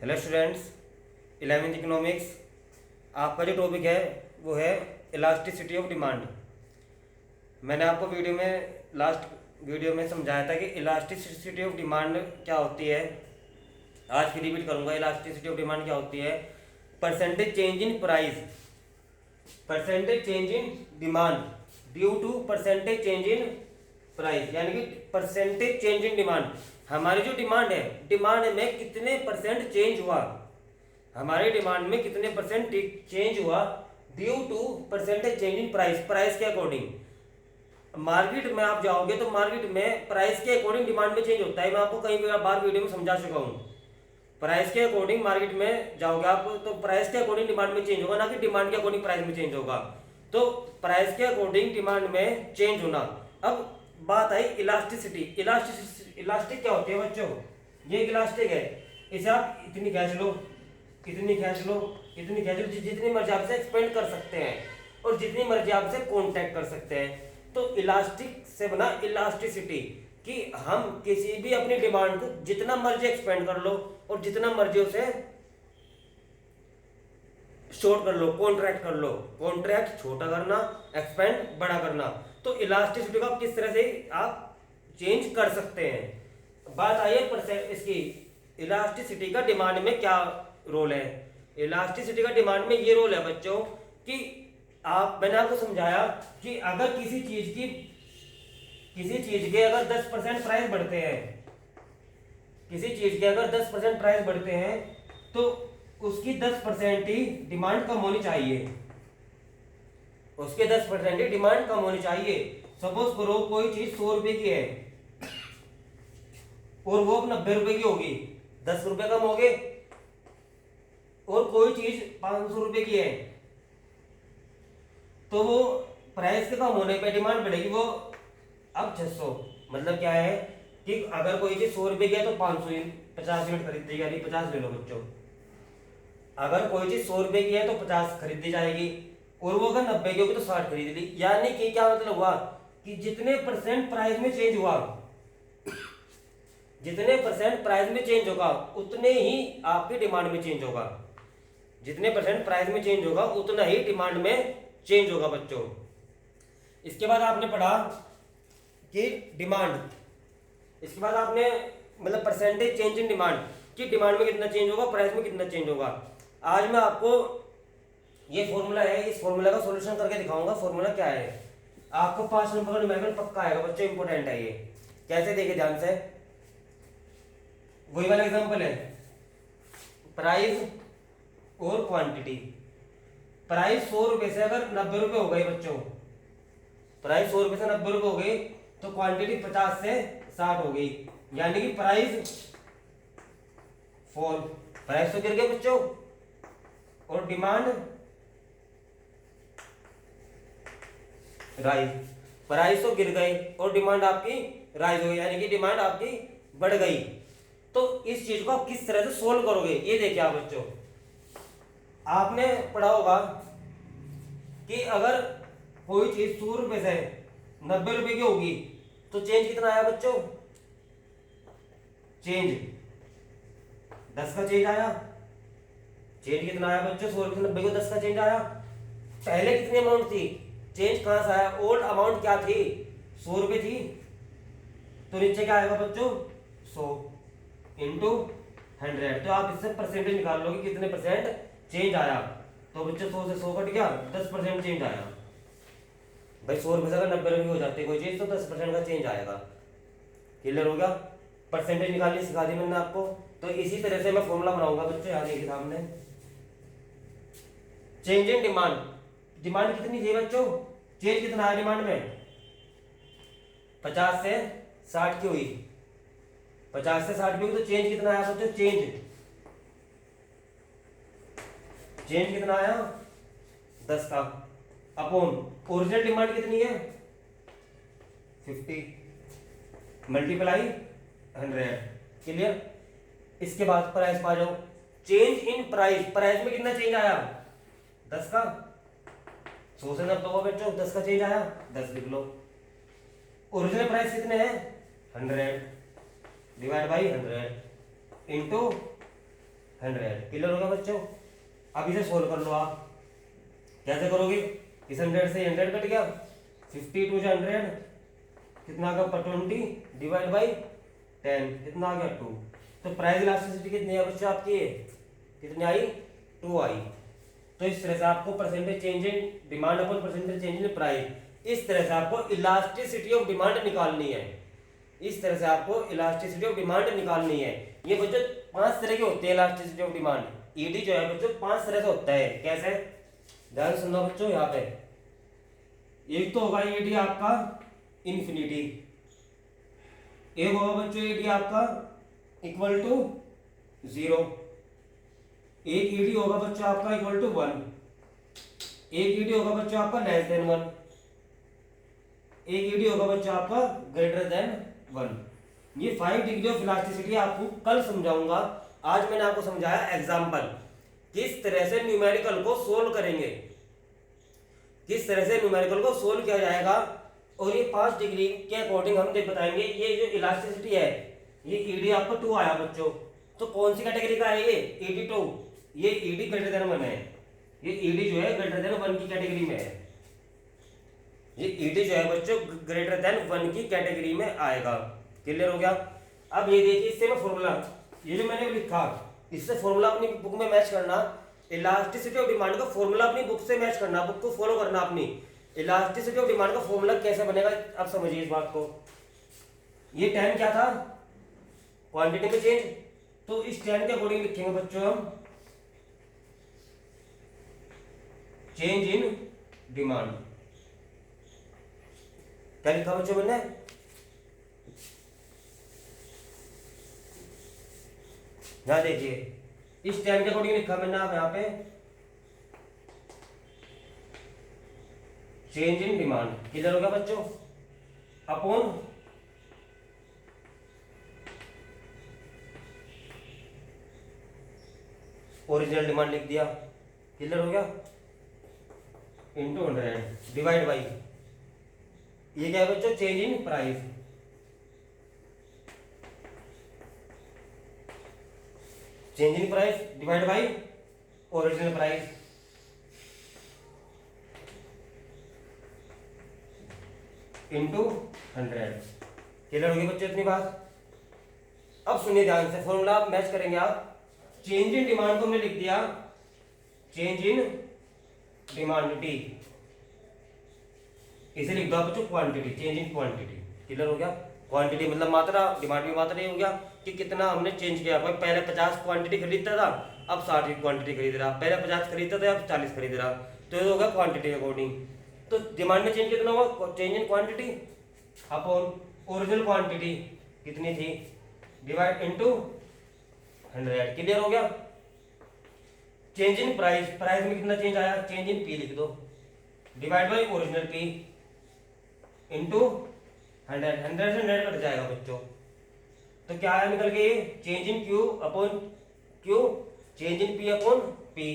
Hello students, 11वीं economics. आपका जो टॉपिक है वो है इलास्टिसिटी ऑफ डिमांड। मैंने आपको लास्ट वीडियो में समझाया था कि इलास्टिसिटी ऑफ डिमांड क्या होती है। आज फिर रिपीट करूंगा। इलास्टिसिटी ऑफ डिमांड क्या होती है? Percentage change in price, percentage change in demand due to percentage change in price, यानी कि परसेंटेज चेंज इन डिमांड। हमारी जो डिमांड है, डिमांड में कितने परसेंट चेंज हुआ, हमारी डिमांड में कितने परसेंट चेंज हुआ due to percentage change in price. Price के अकॉर्डिंग मार्केट में आप जाओगे तो मार्केट में प्राइस के अकॉर्डिंग डिमांड में चेंज होता है। मैं आपको कई बार वीडियो में समझा चुका हूँ। प्राइस के अकॉर्डिंग मार्केट में जाओगे आप तो प्राइस के अकॉर्डिंग डिमांड में चेंज होगा, ना कि डिमांड के अकॉर्डिंग प्राइस में चेंज होगा। तो प्राइस के अकॉर्डिंग डिमांड में चेंज होना। अब बात आई इलास्टिसिटी। इलास्टिक क्या होती है बच्चों? ये इलास्टिक है, इसे आप इतनी खींच लो, इतनी खींच लो, इतनी खींच लो, जितनी मर्जी आपसे एक्सपेंड कर सकते हैं और जितनी मर्जी आपसे कॉन्टैक्ट कर सकते हैं। तो इलास्टिक से बना इलास्टिसिटी कि हम किसी भी अपनी डिमांड को जितना मर्जी एक्सपेंड कर लो और जितना मर्जी उसे शॉर्ट कर लो, कॉन्ट्रैक्ट कर लो। कॉन्ट्रैक्ट छोटा करना, एक्सपेंड बड़ा करना। तो इलास्टिसिटी को आप किस तरह से आप चेंज कर सकते हैं। बात आई है इसकी इलास्टिसिटी का डिमांड में क्या रोल है। इलास्टिसिटी का डिमांड में ये रोल है बच्चों कि मैंने आपको समझाया कि अगर किसी चीज के अगर 10% प्राइस बढ़ते हैं, किसी चीज के अगर 10% प्राइस बढ़ते हैं तो उसकी 10% ही डिमांड कम होनी चाहिए, उसके 10% ही डिमांड कम होनी चाहिए। सपोज करो कोई चीज 100 रुपए की है और वो 90 रुपए की होगी, 10 रुपए कम हो गए। और कोई चीज 500 रुपए की है तो वो प्राइस के कम होने पे डिमांड बढ़ेगी, वो अब 600। मतलब क्या है कि अगर कोई चीज 100 रुपए की है तो 50 यूनिट खरीदी जाएगी। 50 ले लो बच्चों। अगर कोई चीज 100 रुपए की है तो 50 खरीदी जाएगी और वो अगर 90 की होगी तो 60 खरीद ली। यानी कि क्या मतलब हुआ कि जितने परसेंट प्राइस में चेंज हुआ, जितने परसेंट प्राइस में चेंज होगा उतने ही आपकी डिमांड में चेंज होगा। जितने परसेंट प्राइस में चेंज होगा उतना ही डिमांड में चेंज होगा बच्चों। इसके बाद आपने पढ़ा कि डिमांड, इसके बाद आपने मतलब परसेंटेज चेंज इन डिमांड कि डिमांड में कितना चेंज होगा, प्राइस में कितना चेंज होगा। आज मैं आपको ये फॉर्मूला है, इस फॉर्मूला का सॉल्यूशन करके दिखाऊंगा। फॉर्मूला क्या है आपको 5 नंबर का न्यूमेरिकल पक्का आएगा बच्चों, इंपॉर्टेंट है ये। कैसे देखे ध्यान से, वही वाला एग्जांपल है, प्राइस और क्वांटिटी। प्राइस 100 रुपए से अगर 90 रुपए हो गए बच्चों, प्राइस 100 रुपए से 90 रुपए हो गई तो क्वांटिटी 50 से 60 हो गई। यानी कि प्राइस फॉल, प्राइस तो गिर गए बच्चों और डिमांड राइज। प्राइस तो गिर गए और डिमांड आपकी राइज हो गई, यानी कि डिमांड आपकी बढ़ गई। तो इस चीज को आप किस तरह से सोल्व करोगे ये देखिए आप बच्चों। आपने पढ़ा होगा कि अगर कोई चीज 100 रुपए से 90 रुपए की होगी तो चेंज कितना आया बच्चों? चेंज 10 का चेंज आया। चेंज कितना आया बच्चों? 100 रुपए से 90 को 10 का चेंज आया। पहले कितनी अमाउंट थी? चेंज कहां से आया? ओल्ड अमाउंट क्या थी? 100 रुपए थी। तो नीचे क्या आएगा बच्चों? 100 इंटू 100। तो आप इससे परसेंटेज निकाल लोगे कितने परसेंट चेंज आया। तो बच्चों 100 से 100 कट गया, 10% चेंज आया। भाई 100 रुपए से अगर 90 रुपए हो जाते कोई चीज तो 10% का चेंज आएगा। क्लियर हो गया? परसेंटेज निकालनी सिखा दी मैंने आपको। तो इसी तरह से मैं फॉर्मूला बनाऊंगा बच्चों, याद देखिए सामने। चेंज इन डिमांड, डिमांड कितनी थी बच्चों? चेंज कितना आया डिमांड में? 50 से 60 की हुई। 50 से 60 की हुई तो चेंज कितना आया बच्चों? चेंज कितना आया? 10 का अपॉन ओरिजिनल डिमांड कितनी है? 50 मल्टीप्लाई 100। क्लियर? इसके बाद प्राइस पा जाओ। चेंज इन प्राइस, प्राइस में कितना चेंज आया? 10 का। 100 से 90 को बच्चों 10 का चेंज आया, 10 लिख लो। ओरिजिनल प्राइस कितने हैं? 100 डिवाइड बाई 100 इंटू 100। क्लियर होगा बच्चों। अब इसे सोल्व कर लो आप। कैसे करोगे? इस 100 से 100 कट गया, 50 टू 100 कितना आ गया 20 डिवाइड बाई 10 कितना आ गया 2। तो प्राइस इलास्टिसिटी कितनी है बच्चों आपकी? कितनी आई? 2 आई। तो इस तरह से आपको percentage change in demand upon percentage change in price, इस तरह से आपको इलास्टिसिटी ऑफ डिमांड निकालनी है। इस तरह से आपको इलास्टिसिटी ऑफ डिमांड निकालनी है। ये बच्चों 5 तरह के होते हैं इलास्टिसिटी ऑफ डिमांड। ईडी जो है बच्चों 5 तरह से होता है। कैसे? ध्यान सुनना बच्चों यहाँ पे। एक तो होगा ईडी आपका इन्फिनिटी, एक होगा बच्चों ईडी आपका इक्वल टू 0, एक ईडी होगा बच्चों आपका इक्वल टू 1, एक ईडी होगा बच्चों आपका लेस देन 1, एक ईडी होगा बच्चों आपका ग्रेटर देन 1। ये 5 डिग्री ऑफ इलास्टिसिटी आपको कल समझाऊंगा। आज मैंने आपको समझाया एग्जांपल, किस तरह से न्यूमेरिकल को सोल्व करेंगे, किस तरह से न्यूमेरिकल को सोल्व किया जाएगा। और ये 5 डिग्री के अकॉर्डिंग हम देख बताएंगे। ये जो इलास्टिसिटी है, ये ईडी आपको 2 आया बच्चों, तो कौन सी कैटेगरी का है? ये ईडी 2, ये ईडी ग्रेटर देन 1 है। ये ईडी जो है ग्रेटर देन 1 की कैटेगरी में है। ये ईडी जो है बच्चों ग्रेटर देन 1 की कैटेगरी में आएगा। क्लियर हो गया? अब ये देखिए, इससे मैं फॉर्मूला, ये जो मैंने लिखा, इससे फॉर्मूला अपनी बुक में मैच करना। इलास्टिसिटी ऑफ डिमांड का फॉर्मूला अपनी बुक से मैच करना, बुक को फॉलो करना अपनी। इलास्टिसिटी ऑफ डिमांड का फॉर्मूला कैसे बनेगा अब समझिए इस बात को। ये 10 क्या था? क्वांटिटी में चेंज। तो इस 10 के अकॉर्डिंग लिखेंगे बच्चों हम चेंज इन डिमांड। क्या लिखा बच्चों मैंने? यहां देखिए, इस 10 के अकॉर्डिंग लिखा मैंने आप यहां पे चेंज इन डिमांड। किधर होगा बच्चों? अपॉन ओरिजिनल डिमांड लिख दिया। किधर हो गया? इंटू 100 डिवाइड बाई, ये क्या है बच्चों? Change in price. Change in price divide by original price. Into 100। Clear होगी बच्चों इतनी बात? अब सुनिए ध्यान से, फॉर्मूला मैच करेंगे आप। चेंज इन डिमांड को हमने लिख दिया चेंज इन डिमांड टी, इसे लिख दो बच्चों quantity, change in quantity. Clear हो गया? क्वांटिटी मतलब मात्रा, डिमांड भी मात्रा। ये हो गया कि कितना हमने चेंज किया। पहले 50 क्वांटिटी खरीदता था, अब 60 की क्वांटिटी खरीद रहा। पहले 50 खरीदता था, अब 40 खरीद रहा। तो ये होगा क्वांटिटी अकॉर्डिंग। तो डिमांड में चेंज कितना हुआ? Change in quantity upon original quantity कितनी थी डिवाइड इनटू 100। क्लियर हो गया? चेंज इन प्राइस, प्राइस में कितना चेंज आया? चेंज इन पी लिख दो divide by original P into 100। 100 से 100 कट जाएगा बच्चों। तो क्या आया निकल के? Change in Q upon Q, change in P upon P.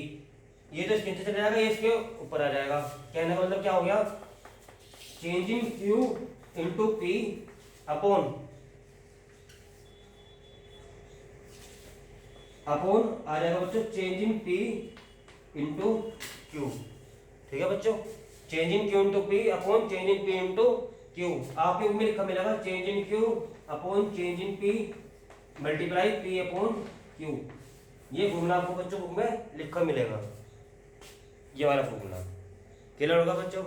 ये तो इसके नीचे चला जाएगा, ये इसके ऊपर आ जाएगा। कहने का मतलब क्या हो गया? Change in Q into P upon आ जाएगा बच्चों change in P into Q. ठीक है बच्चों? Change in Q into P upon change in P into Q. आपके बुक में लिखा मिलेगा change in Q upon change in P multiply P upon Q. ये फॉर्मूला आपको बच्चों बुक में लिखा मिलेगा, ये वाला फॉर्मूला। क्लियर होगा बच्चों?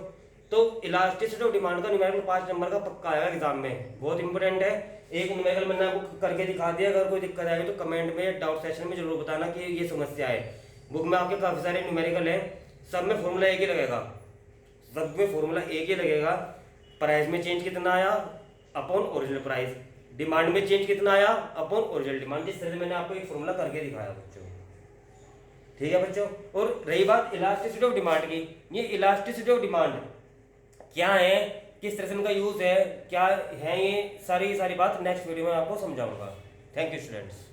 तो इलास्टिसिटी ऑफ डिमांड का न्यूमेरिकल 5 नंबर का पक्का आएगा एग्जाम में, बहुत इंपॉर्टेंट है। एक न्यूमेरिकल मैंने आपको करके दिखा दिया। अगर कोई दिक्कत आएगी तो कमेंट में, डाउट सेक्शन में जरूर बताना कि ये समस्या है। बुक में आपके काफी सारे न्यूमेरिकल हैं, सब में फॉर्मूला एक ही लगेगा, सब में फॉर्मूला एक ही लगेगा। प्राइस में चेंज कितना आया अपॉन ओरिजिनल प्राइस, डिमांड में चेंज कितना आया अपॉन ओरिजिनल डिमांड। जिस तरह से मैंने आपको एक फॉर्मूला करके दिखाया बच्चों। ठीक है बच्चों? और रही बात इलास्टिसिटी ऑफ डिमांड की, ये इलास्टिसिटी ऑफ डिमांड क्या है, किस तरह से इनका यूज है, क्या है, ये सारी बात नेक्स्ट वीडियो में आपको समझाऊंगा। Thank you students.